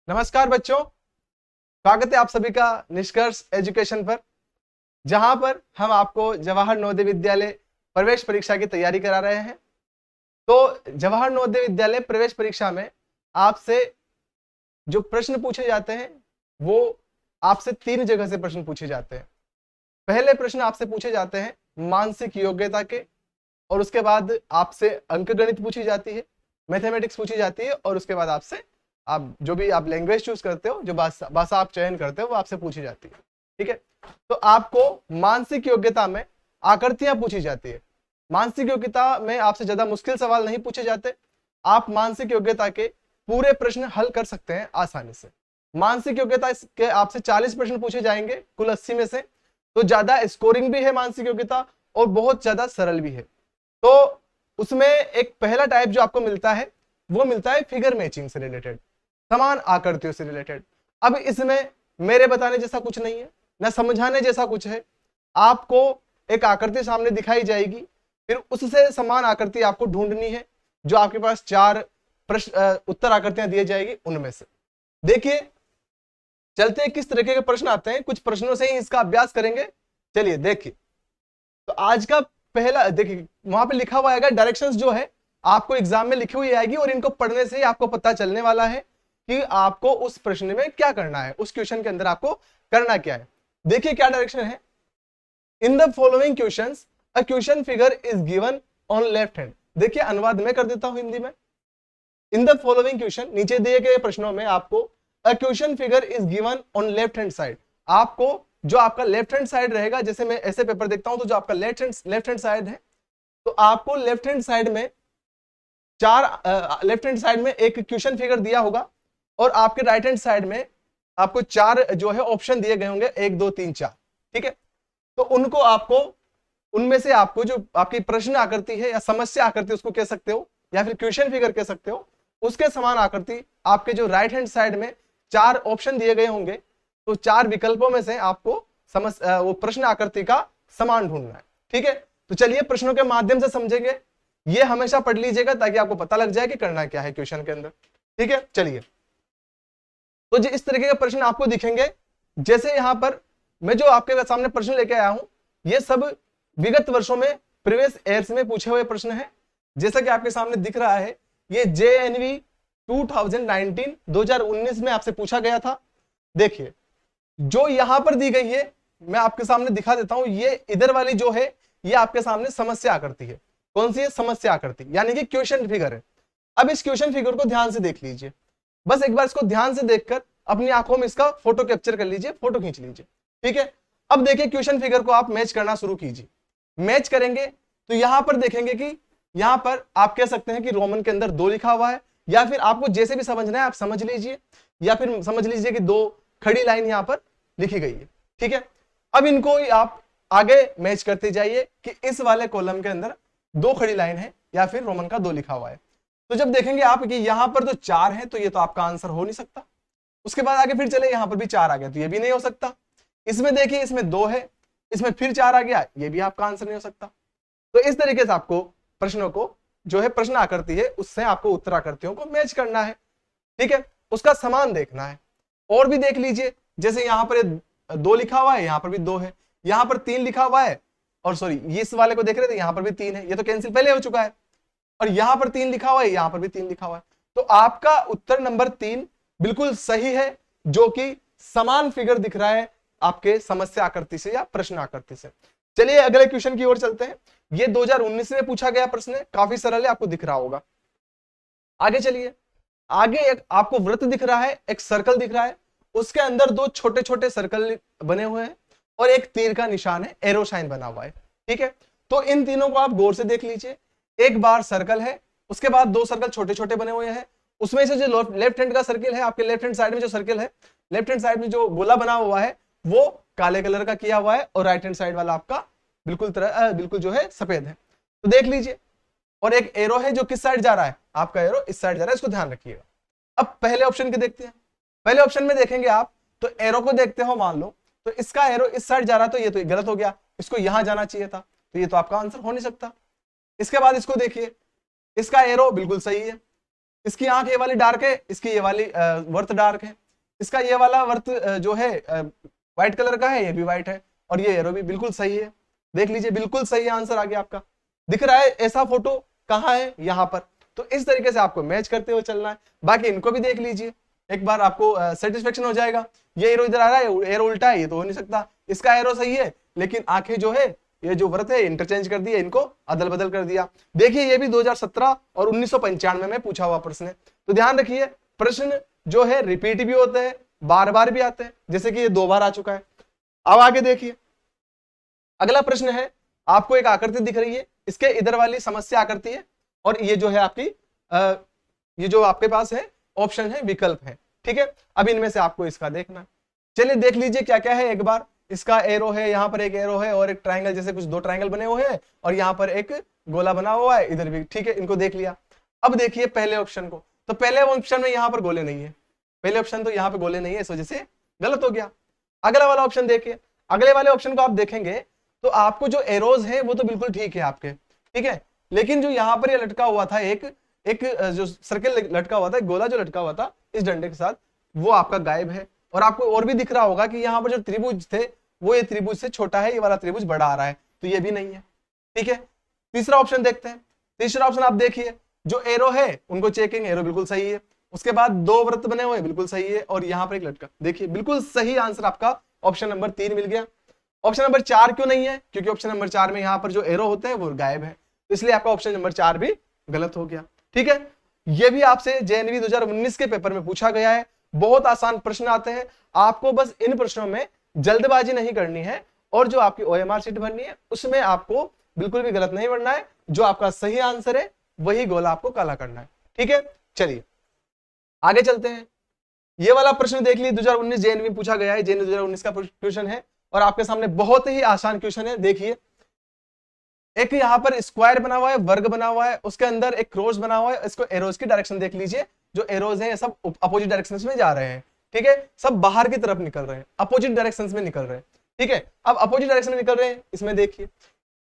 नमस्कार बच्चों, स्वागत है आप सभी का निष्कर्ष एजुकेशन पर, जहां पर हम आपको जवाहर नवोदय विद्यालय प्रवेश परीक्षा की तैयारी करा रहे हैं। तो जवाहर नवोदय विद्यालय प्रवेश परीक्षा में आपसे जो प्रश्न पूछे जाते हैं वो आपसे 3 जगह से प्रश्न पूछे जाते हैं। पहले प्रश्न आपसे पूछे जाते हैं मानसिक योग्यता के, और उसके बाद आपसे अंकगणित पूछी जाती है, मैथमेटिक्स पूछी जाती है, और उसके बाद आपसे आप जो भी आप लैंग्वेज चूज करते हो, जो भाषा आप चयन करते हो, वो आपसे पूछी जाती है। ठीक है, तो आपको मानसिक योग्यता में आकृतियां पूछी जाती है। मानसिक योग्यता में आपसे ज्यादा मुश्किल सवाल नहीं पूछे जाते। आप मानसिक योग्यता के पूरे प्रश्न हल कर सकते हैं आसानी से। मानसिक योग्यता के आपसे 40 प्रश्न पूछे जाएंगे कुल 80 में से। तो ज्यादा स्कोरिंग भी है मानसिक योग्यता, और बहुत ज्यादा सरल भी है। तो उसमें एक पहला टाइप जो आपको मिलता है वो मिलता है फिगर मैचिंग से रिलेटेड, समान आकृतियों से रिलेटेड। अब इसमें मेरे बताने जैसा कुछ नहीं है, न समझाने जैसा कुछ है। आपको एक आकृति सामने दिखाई जाएगी, फिर उससे समान आकृति आपको ढूंढनी है। जो आपके पास 4 प्रश्न उत्तर आकृतियां दी जाएगी उनमें से। देखिए चलते हैं किस तरीके के प्रश्न आते हैं, कुछ प्रश्नों से ही इसका अभ्यास करेंगे। चलिए देखिए, तो आज का पहला देखिए, वहां पे लिखा हुआ आएगा डायरेक्शंस जो है आपको एग्जाम में लिखी हुई आएगी, और इनको पढ़ने से ही आपको पता चलने वाला है कि आपको उस प्रश्न में क्या करना है, उस क्वेश्चन के अंदर आपको करना क्या है। देखिए क्या डायरेक्शन है। In the following questions a question figure is given on left hand. देखिए अनुवाद मैं कर देता हूं हिंदी में। इन द फॉलोइंग क्वेश्चन, नीचे दिए गए प्रश्नों में आपको a question figure is given on left hand side. आपको जो आपका लेफ्ट हैंड साइड रहेगा, जैसे मैं ऐसे पेपर देखता हूं तो जो आपका लेफ्ट हैंड साइड है, तो आपको लेफ्ट हैंड साइड में लेफ्ट हैंड साइड में एक क्वेश्चन फिगर दिया होगा, और आपके राइट हैंड साइड में आपको 4 जो है ऑप्शन दिए गए होंगे, 1 2 3 4। ठीक है, तो उनको आपको, उनमें से आपको जो आपकी प्रश्न आकृति है या समस्या आकृति उसको कह सकते हो, या फिर क्वेश्चन फिगर कह सकते हो, उसके समान आकृति आपके जो राइट हैंड साइड में 4 ऑप्शन दिए गए होंगे, तो 4 विकल्पों में से आपको वो प्रश्न आकृति का समान ढूंढना है। ठीक है, तो चलिए प्रश्नों के माध्यम से समझेंगे। ये हमेशा पढ़ लीजिएगा ताकि आपको पता लग जाए कि करना क्या है क्वेश्चन के अंदर। ठीक है, चलिए, तो जो इस तरीके के प्रश्न आपको दिखेंगे, जैसे यहां पर मैं जो आपके सामने प्रश्न लेके आया हूं, ये सब विगत वर्षों में प्रीवियस ईयर्स में पूछे हुए प्रश्न हैं। जैसा कि आपके सामने दिख रहा है, ये JNV 2019 में आपसे पूछा गया था। देखिए जो यहां पर दी गई है, मैं आपके सामने दिखा देता हूं। ये इधर वाली जो है, ये आपके सामने समस्या आकृति है। कौन सी है? समस्या आकृति, यानी कि क्वेश्चन फिगर है। अब इस क्वेश्चन फिगर को ध्यान से देख लीजिए। बस एक बार इसको ध्यान से देखकर अपनी आंखों में इसका फोटो कैप्चर कर लीजिए, फोटो खींच लीजिए। ठीक है, अब देखिए क्वेश्चन फिगर को आप मैच करना शुरू कीजिए। मैच करेंगे तो यहां पर देखेंगे कि यहां पर आप कह सकते हैं कि रोमन के अंदर 2 लिखा हुआ है, या फिर आपको जैसे भी समझना है आप समझ लीजिए, या फिर समझ लीजिए कि 2 खड़ी लाइन यहां पर लिखी गई है। ठीक है, अब इनको आप आगे मैच करते जाइए कि इस वाले कॉलम के अंदर 2 खड़ी लाइन है, या फिर रोमन का 2 लिखा हुआ है। तो जब देखेंगे आप कि यहां पर तो 4 है, तो ये तो आपका आंसर हो नहीं सकता। उसके बाद आगे फिर चले, यहां पर भी 4 आ गया, तो ये भी नहीं हो सकता। इसमें देखिए, इसमें 2 है, इसमें फिर 4 आ गया, ये भी आपका आंसर नहीं हो सकता। तो इस तरीके से आपको प्रश्नों को जो है प्रश्न आकृति है, उससे आपको उत्तर आकृतियों को मैच करना है। ठीक है, उसका समान देखना है। और भी देख लीजिए, जैसे यहां पर 2 लिखा हुआ है, यहां पर भी 2 है, यहां पर 3 लिखा हुआ है, और सॉरी इस वाले को देख रहे थे, यहां पर भी 3 है, ये तो कैंसिल पहले हो चुका है। और यहां पर 3 लिखा हुआ है, यहां पर भी 3 लिखा हुआ है। तो आपका उत्तर नंबर 3 बिल्कुल सही है, जो कि समान फिगर दिख रहा है आपके समस्या आकृति से या प्रश्न आकृति से। चलिए अगले क्वेश्चन की ओर चलते हैं। ये 2019 में पूछा गया प्रश्न है, काफी सरल है, आपको दिख रहा होगा। आगे चलिए, आगे एक आपको वृत्त दिख रहा है, एक सर्कल दिख रहा है, उसके अंदर 2 छोटे छोटे सर्कल बने हुए हैं, और एक तीर का निशान है, एरो साइन बना हुआ है। ठीक है, तो इन तीनों को आप गौर से देख लीजिए। एक बार सर्कल है, उसके बाद 2 सर्कल छोटे छोटे बने हुए हैं। उसमें से जो लेफ्ट हैंड का सर्कल है, आपके लेफ्ट हैंड साइड में जो सर्कल है, लेफ्ट हैंड साइड में जो गोला बना हुआ है वो काले कलर का किया हुआ है, और राइट हैंड साइड वाला आपका बिल्कुल जो है सफेद है। तो देख लीजिए, और एक एरो है जो किस साइड जा रहा है, आपका एरो इस साइड जा रहा है, इसको ध्यान रखिएगा। अब पहले ऑप्शन के देखते हैं। पहले ऑप्शन में देखेंगे आप, तो एरो को देखते हो, मान लो तो इसका एरो इस साइड जा रहा, तो ये तो गलत हो गया, इसको यहां जाना चाहिए था, तो ये तो आपका आंसर हो नहीं सकता। इसके बाद इसको देखिए, इसका एरो बिल्कुल सही है, इसकी आंख ये वाली डार्क है, इसकी ये वाली वर्त डार्क है, इसका ये वाला वर्त जो है व्हाइट कलर का है, ये भी व्हाइट है, और ये एरो भी बिल्कुल सही है। देख लीजिए बिल्कुल सही आंसर आ गया आपका। दिख रहा है ऐसा फोटो कहाँ है, यहाँ पर। तो इस तरीके से आपको मैच करते हुए चलना है। बाकी इनको भी देख लीजिए एक बार, आपको सेटिस्फेक्शन हो जाएगा। ये एरो इधर आ रहा है, एरो उल्टा है, ये तो हो नहीं सकता। इसका एरो सही है, लेकिन आंखें जो है ये जो व्रत है इंटरचेंज कर दिया, इनको अदल बदल कर दिया। देखिए ये भी 2017 और 1995 में पूछा हुआ प्रश्न है। तो ध्यान रखिए प्रश्न जो है रिपीट भी होते हैं, बार बार भी आते हैं, जैसे कि ये 2 बार आ चुका है। अब आगे देखिए अगला प्रश्न है, आपको एक आकृति दिख रही है, इसके इधर वाली समस्या आकृति है, और ये जो है आपकी ये जो आपके पास है ऑप्शन है, विकल्प है। ठीक है, अब इनमें से आपको इसका देखना है। चलिए देख लीजिए क्या क्या है एक बार। इसका एरो है, यहाँ पर एक एरो है, और एक ट्रायंगल जैसे कुछ 2 ट्रायंगल बने हुए हैं, और यहाँ पर एक गोला बना हुआ है इधर भी। ठीक है, इनको देख लिया। अब देखिए पहले ऑप्शन को, तो पहले ऑप्शन में यहाँ पर गोले नहीं है, पहले ऑप्शन तो यहाँ पे गोले नहीं है, इस वजह से गलत हो गया। अगला वाला ऑप्शन देखिए, अगले वाले ऑप्शन को आप देखेंगे तो आपको जो एरोज है वो तो बिल्कुल ठीक है आपके, ठीक है, लेकिन जो यहाँ पर ये लटका हुआ था एक जो सर्किल लटका हुआ था, एक गोला जो लटका हुआ था इस डंडे के साथ, वो आपका गायब है। और आपको और भी दिख रहा होगा कि यहाँ पर जो त्रिभुज थे वो ये त्रिभुज से छोटा है, ये वाला त्रिभुज बड़ा आ रहा है, तो ये भी नहीं है। ठीक है, तीसरा ऑप्शन देखते हैं। तीसरा ऑप्शन आप देखिए, जो एरो है उनको चेकिंग, एरो बिल्कुल सही है। उसके बाद 2 वृत्त बने हुए बिल्कुल सही है, और यहाँ पर एक लटका, देखिए बिल्कुल सही आंसर आपका ऑप्शन नंबर 3 मिल गया। ऑप्शन नंबर 4 क्यों नहीं है? क्योंकि ऑप्शन नंबर 4 में यहाँ पर जो एरो होते हैं वो गायब है, इसलिए आपका ऑप्शन नंबर 4 भी गलत हो गया। ठीक है, ये भी आपसे जेएनवी 2019 के पेपर में पूछा गया है। बहुत आसान प्रश्न आते हैं, आपको बस इन प्रश्नों में जल्दबाजी नहीं करनी है, और जो आपकी ओएमआर शीट भरनी है उसमें आपको बिल्कुल भी गलत नहीं बनना है। जो आपका सही आंसर है वही गोला आपको काला करना है। ठीक है, चलिए आगे चलते हैं। ये वाला प्रश्न देख लीजिए, 2019 जेएनवी पूछा गया है, जेएनवी 2019 का क्वेश्चन है, और आपके सामने बहुत ही आसान क्वेश्चन है। देखिए एक यहाँ पर स्क्वायर बना हुआ है, वर्ग बना हुआ है, उसके अंदर एक क्रॉस बना हुआ है। इसको एरोज की डायरेक्शन देख लीजिए, जो एरोज हैं ये सब अपोजिट डायरेक्शंस में जा रहे हैं। ठीक है, सब बाहर की तरफ निकल रहे हैं, अपोजिट डायरेक्शंस में निकल रहे हैं। ठीक है, अब अपोजिट डायरेक्शन में निकल रहे हैं, इसमें देखिए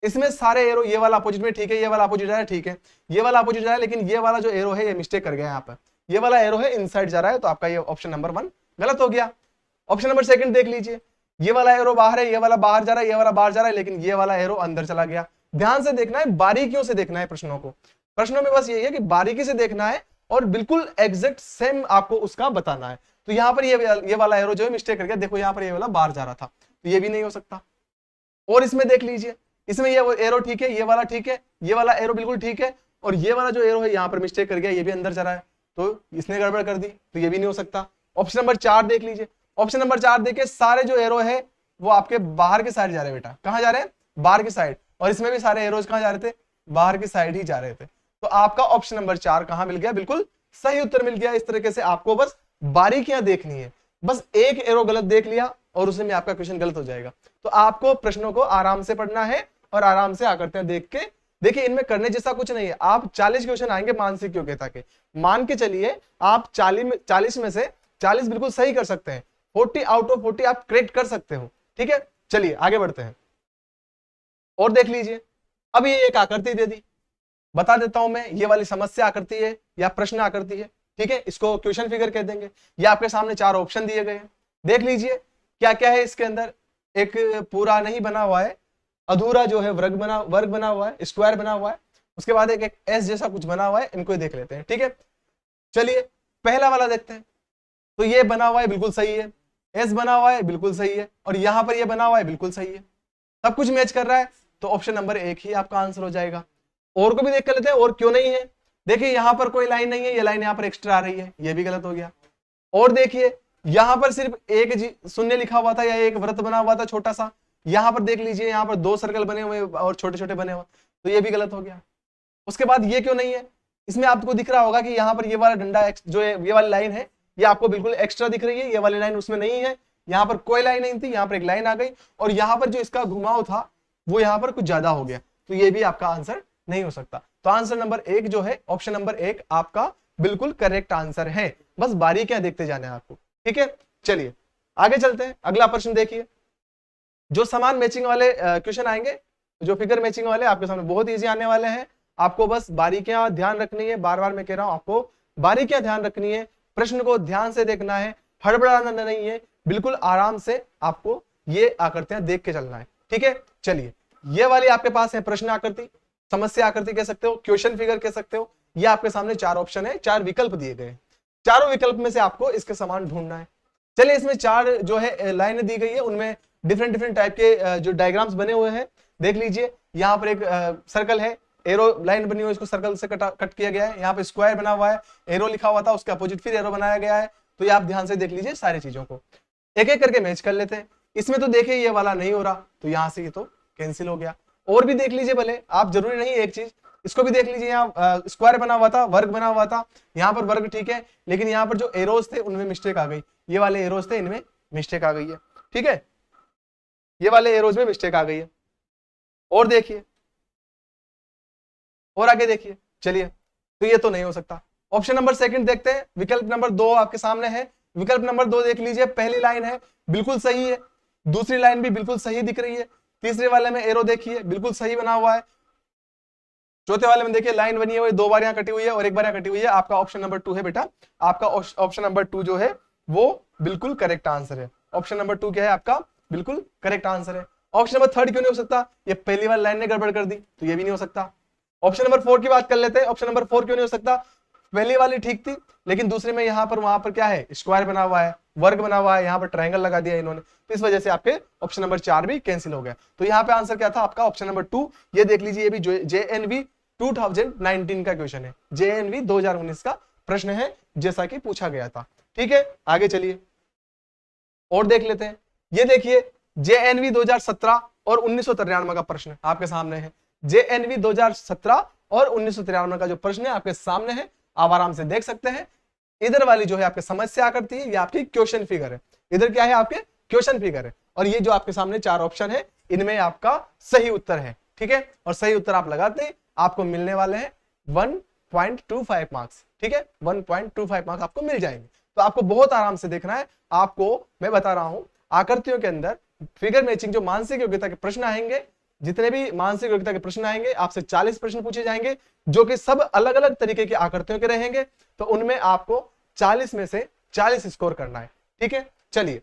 इसमें सारे एरो, ये वाला अपोजिट में ठीक है, ये वाला अपोजिट जा रहा है, ठीक है, ये वाला अपोजिट जा रहा है, लेकिन ये वाला जो एरो है ये मिस्टेक कर गया यहाँ पर, ये वाला एरो है इनसाइड जा रहा है, तो आपका ये ऑप्शन नंबर 1 गलत हो गया। ऑप्शन नंबर 2 देख लीजिए, ये वाला एरो बाहर है, ये वाला बाहर जा रहा है, ये वाला बाहर जा रहा है, लेकिन ये वाला एरो अंदर चला गया। ध्यान से देखना है, बारीकियों से देखना है प्रश्नों को। प्रश्नों में बस यही है कि बारीकी से देखना है और बिल्कुल एग्जैक्ट सेम आपको उसका बताना है। तो यहाँ पर ये वाला एरो जो है मिस्टेक कर गया, देखो यहाँ पर ये वाला बाहर जा रहा था, तो ये भी नहीं हो सकता। और इसमें देख लीजिए, इसमें ये एरो ठीक है, ये वाला ठीक है, ये वाला एरो बिल्कुल ठीक है, और ये वाला जो एरो है यहाँ पर मिस्टेक कर गया, ये भी अंदर जा रहा है, तो इसने गड़बड़ कर दी, तो ये भी नहीं हो सकता। ऑप्शन नंबर 4 देख लीजिए, ऑप्शन नंबर 4 देखिए, सारे जो एरो है वो आपके बाहर के साइड जा रहे हैं। बेटा कहाँ जा रहे हैं? बाहर की साइड, और इसमें भी सारे एरोज कहाँ जा रहे थे? बाहर की साइड ही जा रहे थे। तो आपका ऑप्शन नंबर 4 कहाँ मिल गया? बिल्कुल सही उत्तर मिल गया। इस तरीके से आपको बस बारीकियां देखनी है, बस एक एरो गलत देख लिया और उसमें आपका क्वेश्चन गलत हो जाएगा। तो आपको प्रश्नों को आराम से पढ़ना है और आराम से आकृतियां देख के, देखिए इनमें करने जैसा कुछ नहीं है। आप 40 क्वेश्चन आएंगे मानसिक योग्यता के, मान के चलिए आप 40 में से 40 बिल्कुल सही कर सकते हैं, 40 आउट ऑफ 40 आप करेक्ट कर सकते हो। ठीक है, चलिए आगे बढ़ते हैं और देख लीजिए। अब ये एक आकृति दे दी, बता देता हूं मैं, ये वाली समस्या आकृति है या प्रश्न आकृति है। ठीक है, इसको क्वेश्चन फिगर कह देंगे। ये आपके सामने 4 ऑप्शन दिए गए हैं, देख लीजिए क्या क्या है इसके अंदर। एक पूरा नहीं बना हुआ है, अधूरा जो है वर्ग बना हुआ है, स्क्वायर बना हुआ है, उसके बाद एक एस जैसा कुछ बना हुआ है, इनको देख लेते हैं। ठीक है, चलिए पहला वाला देखते हैं। तो ये बना हुआ है बिल्कुल सही है, एस बना हुआ है बिल्कुल सही है, और यहां पर ये बना हुआ है बिल्कुल सही है, सब कुछ मैच कर रहा है, तो ऑप्शन नंबर 1 ही आपका आंसर हो जाएगा। और को भी देख कर लेते हैं, और क्यों नहीं है। देखिए यहां पर कोई लाइन नहीं है, ये लाइन यहां पर एक्स्ट्रा आ रही है, ये भी गलत हो गया। और देखिए यहां पर सिर्फ एक शून्य लिखा हुआ था या एक वृत्त बना हुआ था छोटा सा, यहां पर देख लीजिए यहां पर 2 सर्कल बने हुए और छोटे छोटे बने हुए, तो ये भी गलत हो गया। उसके बाद ये क्यों नहीं है, इसमें आपको दिख रहा होगा कि यहाँ पर ये वाला डंडा जो है, ये वाली लाइन है, ये आपको बिल्कुल एक्स्ट्रा दिख रही है, ये वाली लाइन उसमें नहीं है। यहाँ पर कोई लाइन नहीं थी, यहाँ पर एक लाइन आ गई, और यहाँ पर जो इसका घुमाव था वो यहाँ पर कुछ ज्यादा हो गया, तो ये भी आपका आंसर नहीं हो सकता। तो आंसर नंबर 1 जो है, ऑप्शन नंबर 1 आपका बिल्कुल करेक्ट आंसर है। बस बारीकियां देखते जाना है आपको। ठीक है, चलिए आगे चलते हैं। अगला प्रश्न देखिए, जो समान मैचिंग वाले क्वेश्चन आएंगे, जो फिगर मैचिंग वाले आपके सामने बहुत इजी आने वाले हैं। आपको बस बारीकियां ध्यान रखनी है, बार बार मैं कह रहा हूं आपको बारीकियां ध्यान रखनी है, प्रश्न को ध्यान से देखना है, हड़बड़ाना नहीं है, बिल्कुल आराम से आपको ये आकृतियां देख के चलना है। ठीक है, चलिए ये वाली आपके पास है प्रश्न आकृति, समस्या आकृति कह सकते हो, क्वेश्चन फिगर कह सकते हो। ये आपके सामने 4 ऑप्शन है, 4 विकल्प दिए गए हैं, चारों विकल्प में से आपको इसके समान ढूंढना है। चलिए इसमें 4 जो है लाइनें दी गई है, उनमें डिफरेंट टाइप के जो डायग्राम्स बने हुए हैं। देख लीजिए यहाँ पर एक सर्कल है, एरो लाइन बनी हुई है, इसको सर्कल से कट किया गया है। यहाँ पे स्क्वायर बना हुआ है, एरो लिखा हुआ था, उसके अपोजिट फिर एरो बनाया गया है। तो ये आप ध्यान से देख लीजिए सारी चीजों को, एक एक करके मैच कर लेते हैं। इसमें तो देखिए ये वाला नहीं हो रहा, तो यहाँ से ये तो कैंसिल हो गया। और भी देख लीजिए भले, आप जरूरी नहीं एक चीज, इसको भी देख लीजिए। यहाँ स्क्वायर बना हुआ था, वर्ग बना हुआ था, यहाँ पर वर्ग ठीक है, लेकिन यहाँ पर जो एरोज थे उनमें मिस्टेक आ गई, ये वाले एरोज थे इनमें मिस्टेक आ गई है। ठीक है, ये वाले एरोज में मिस्टेक आ गई है। और देखिए, और आगे देखिए, चलिए तो ये तो नहीं हो सकता। ऑप्शन नंबर सेकंड देखते हैं, विकल्प नंबर 2 आपके सामने है। विकल्प नंबर 2 देख लीजिए, पहली लाइन है बिल्कुल सही है, दूसरी लाइन भी बिल्कुल सही दिख रही है, तीसरे वाले में एरो देखिए बिल्कुल सही बना हुआ है, चौथे वाले में देखिए लाइन बनी हुई है, 2 बार यहाँ कटी हुई है और 1 बार यहाँ कटी हुई है। आपका ऑप्शन नंबर 2 है बेटा, आपका ऑप्शन नंबर 2 जो है वो बिल्कुल करेक्ट आंसर है। ऑप्शन नंबर 2 क्या है आपका, बिल्कुल करेक्ट आंसर है। ऑप्शन नंबर 3 क्यों नहीं हो सकता, ये पहली वाली लाइन ने गड़बड़ कर दी, तो ये भी नहीं हो सकता। ऑप्शन नंबर 4 की बात कर लेते हैं, ऑप्शन नंबर 4 क्यों नहीं हो सकता, पहली वाली ठीक थी, लेकिन दूसरे में यहाँ पर वहां पर क्या है, स्क्वायर बना हुआ है, वर्ग बना हुआ है, यहाँ पर ट्रायंगल लगा दिया इन्होंने, तो इस वजह से आपके ऑप्शन नंबर 4 भी कैंसिल हो गया। तो यहाँ पे आंसर क्या था आपका, ऑप्शन नंबर 2। ये देख लीजिए, ये भी JNV 2019 का क्वेश्चन है, JNV 2019 का प्रश्न है, जैसा कि पूछा गया था। ठीक है, आगे चलिए और देख लेते हैं। ये देखिए JNV 2017 और 1993 का प्रश्न आपके सामने है। JNV 2017 और 1993 का जो प्रश्न है आपके सामने है, आप आराम से देख सकते हैं। इधर वाली जो है आपकी समस्या करती है, ये आपकी क्वेश्चन फिगर है, इधर क्या है आपके क्वेश्चन फिगर है, और ये जो आपके सामने 4 ऑप्शन है, इनमें आपका सही उत्तर है। ठीक है, और सही उत्तर आप लगाते हैं, आपको मिलने वाले हैं 1.25 मार्क्स। ठीक है, 1.25 मार्क्स आपको मिल जाएंगे। तो आपको बहुत आराम से देखना है। आपको मैं बता रहा हूं, आकृतियों के अंदर फिगर मैचिंग जो मानसिक योग्यता के प्रश्न आएंगे, जितने भी मानसिक योग्यता के प्रश्न आएंगे, आपसे 40 प्रश्न पूछे जाएंगे, जो कि सब अलग अलग तरीके की आकृतियों के रहेंगे। तो उनमें आपको 40 में से 40 स्कोर करना है। ठीक है, चलिए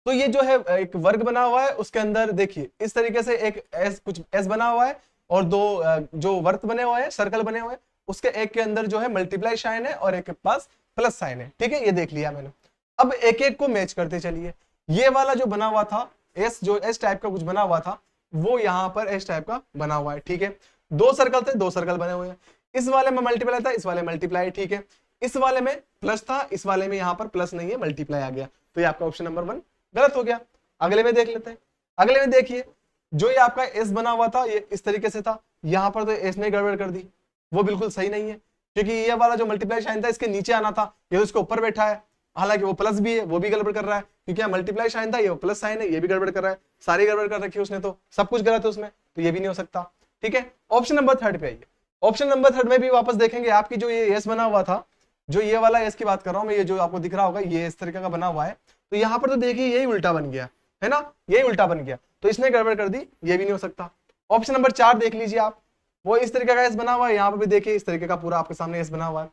तो ये जो है एक वर्ग बना हुआ है, उसके अंदर देखिए इस तरीके से एक कुछ एस बना हुआ है, और 2 जो वर्त बने हुए हैं, सर्कल बने हुए हैं, उसके एक के अंदर जो है मल्टीप्लाई साइन है और एक के पास प्लस साइन है। ठीक है, ये देख लिया मैंने। अब एक एक को मैच करते चलिए। ये वाला जो बना हुआ था एस, जो एस टाइप का कुछ बना हुआ था, वो यहाँ पर एस टाइप का बना हुआ है। ठीक है, 2 सर्कल थे, 2 सर्कल बने हुए हैं। इस वाले में मल्टीप्लाई था, इस वाले मल्टीप्लाई। ठीक है, इस वाले में प्लस था, इस वाले में यहाँ पर प्लस नहीं है, मल्टीप्लाई आ गया। तो ये आपका ऑप्शन नंबर 1 गलत हो गया। अगले में देख लेते हैं। अगले में देखिए, जो ये आपका एस बना हुआ था, ये इस तरीके से था, यहाँ पर तो एस ने गड़बड़ कर दी, वो बिल्कुल सही नहीं है, क्योंकि ये वाला जो मल्टीप्लाई साइन था इसके नीचे आना था, ये तो इसके ऊपर बैठा है, हालांकि वो प्लस भी है, वो भी गड़बड़ कर रहा है, क्योंकि यहाँ मल्टीप्लाई साइन था, ये प्लस साइन है, ये भी गड़बड़ कर रहा है, सारी गड़बड़ कर रखी है उसने, तो सब कुछ गलत है उसमें, तो ये भी नहीं हो सकता। ठीक है, ऑप्शन नंबर 3 पे आइए। ऑप्शन नंबर 3 में भी वापस देखेंगे, आपकी जो ये एस बना हुआ था, जो ये वाला एस की बात कर रहा हूं मैं, ये जो आपको दिख रहा होगा, ये इस तरीके का बना हुआ है, तो यहाँ पर तो देखिए यही उल्टा बन गया है ना, यही उल्टा बन गया, तो इसने गड़बड़ कर दी, ये भी नहीं हो सकता। ऑप्शन नंबर 4 देख लीजिए आप, वो इस तरीके का एस बना हुआ है, यहाँ पर भी देखिए इस तरीके का पूरा आपके सामने एस बना हुआ है,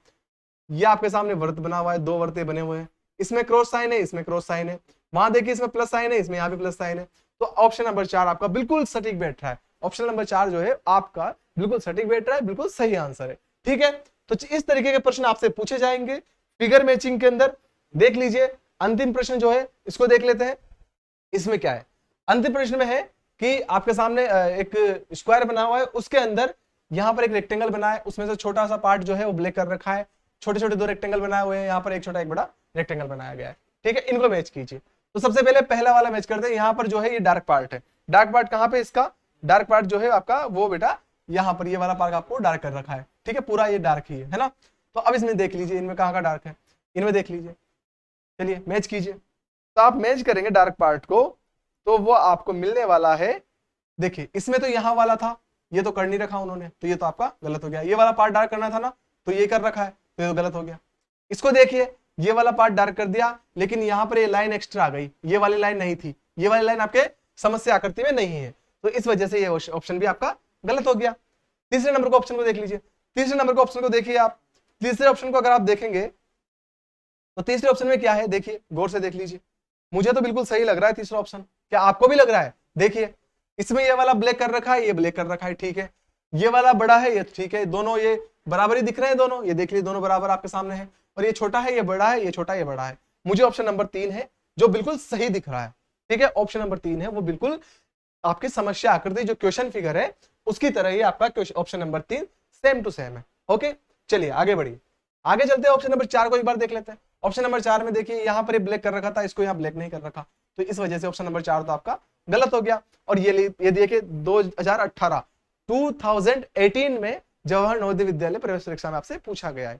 ये आपके सामने वर्त बना हुआ है, 2 वर्ते बने हुए हैं, इसमें क्रॉस साइन है, इसमें क्रॉस साइन है, वहां देखिए इसमें प्लस साइन है, इसमें यहाँ भी प्लस साइन है। तो ऑप्शन नंबर 4 आपका बिल्कुल सटीक बैठ रहा है। ऑप्शन नंबर 4 जो है आपका बिल्कुल सटीक बैठ रहा है, बिल्कुल सही आंसर है। ठीक है, तो इस तरीके के प्रश्न आपसे पूछे जाएंगे फिगर मैचिंग के अंदर। देख लीजिए अंतिम प्रश्न जो है, इसको देख लेते हैं। इसमें क्या है, अंतिम प्रश्न में है कि आपके सामने एक स्क्वायर बना हुआ है, उसके अंदर यहाँ पर एक रेक्टेंगल बना है, उसमें से छोटा सा पार्ट जो है वो ब्लैक कर रखा है, छोटे छोटे 2 रेक्टेंगल बनाए हुए हैं, यहाँ पर एक छोटा एक बड़ा रेक्टेंगल बनाया गया है। ठीक है, इनको मैच कीजिए। तो सबसे पहले पहला वाला मैच करते हैं। यहाँ पर जो है ये डार्क पार्ट है, डार्क पार्ट कहाँ पे, इसका डार्क पार्ट जो है आपका वो बेटा यहाँ पर ये वाला पार्ट आपको डार्क कर रखा है। ठीक है, पूरा ये डार्क ही है ना। तो अब इसमें देख लीजिए इनमें कहाँ का डार्क है, इनमें देख लीजिए, चलिए मैच कीजिए। तो आप मैच करेंगे डार्क पार्ट को, तो वो आपको मिलने वाला है, देखिए इसमें तो यहाँ वाला था, ये तो कर नहीं रखा उन्होंने, तो ये तो आपका गलत हो गया। ये वाला पार्ट डार्क करना था ना, तो ये कर रखा है, तो ये तो गलत हो गया। इसको देखिए, ये वाला पार्ट डार्क कर दिया, लेकिन यहाँ पर ये लाइन एक्स्ट्रा आ गई, ये वाली लाइन नहीं थी, ये वाली लाइन आपके समस्या आकृति में नहीं है, तो इस वजह से ये ऑप्शन भी आपका गलत हो गया। तीसरे नंबर को ऑप्शन को देख लीजिए। तीसरे नंबर को ऑप्शन को देखिए आप, तीसरे ऑप्शन को अगर आप देखेंगे तो तीसरे ऑप्शन में क्या है, देखिए गौर से देख लीजिए, मुझे तो बिल्कुल सही लग रहा है तीसरा ऑप्शन। क्या आपको भी लग रहा है? देखिए इसमें ये वाला ब्लैक कर रखा है, ये ब्लैक कर रखा है, ठीक है, ये वाला बड़ा है, ये ठीक है, दोनों ये बराबर ही दिख रहे हैं दोनों, ये देख लीजिए दोनों बराबर आपके सामने है, और ये छोटा है, ये बड़ा है, ये छोटा, ये बड़ा है। मुझे ऑप्शन नंबर 3 है जो बिल्कुल सही दिख रहा है, ठीक है, ऑप्शन नंबर 3 है वो बिल्कुल आपकी समस्या आकृति जो क्वेश्चन फिगर है उसकी तरह ही आपका option number 3 same to same है। ओके, चलिए आगे बढ़िए, आगे चलते हैं, ऑप्शन नंबर 4 को एक बार देख लेते हैं। ऑप्शन नंबर 4 में देखिए यहाँ पर ब्लैक कर रखा था, इसको यहाँ ब्लैक नहीं कर रखा, तो इस वजह से ऑप्शन नंबर 4 तो आपका गलत हो गया। और ये देखिए 2018 में जवाहर नवोदय विद्यालय प्रवेश परीक्षा में आपसे पूछा गया है।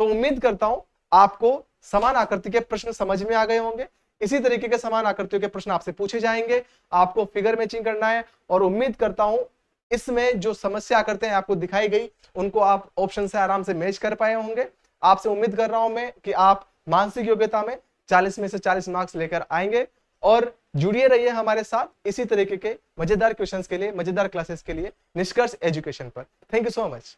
तो उम्मीद करता हूं आपको समान आकृति के प्रश्न समझ में आ गए होंगे। इसी तरीके के समान आकृतियों के प्रश्न आपसे पूछे जाएंगे, आपको फिगर मैचिंग करना है, और उम्मीद करता हूं इसमें जो समस्या आकृतियां आपको दिखाई गई उनको आप ऑप्शन से आराम से मैच कर पाए होंगे। आपसे उम्मीद कर रहा हूं मैं कि आप मानसिक योग्यता में 40 में से 40 मार्क्स लेकर आएंगे, और जुड़िए रहिए हमारे साथ इसी तरीके के मजेदार क्वेश्चंस के लिए, मजेदार क्लासेस के लिए निष्कर्ष एजुकेशन पर। Thank you so much.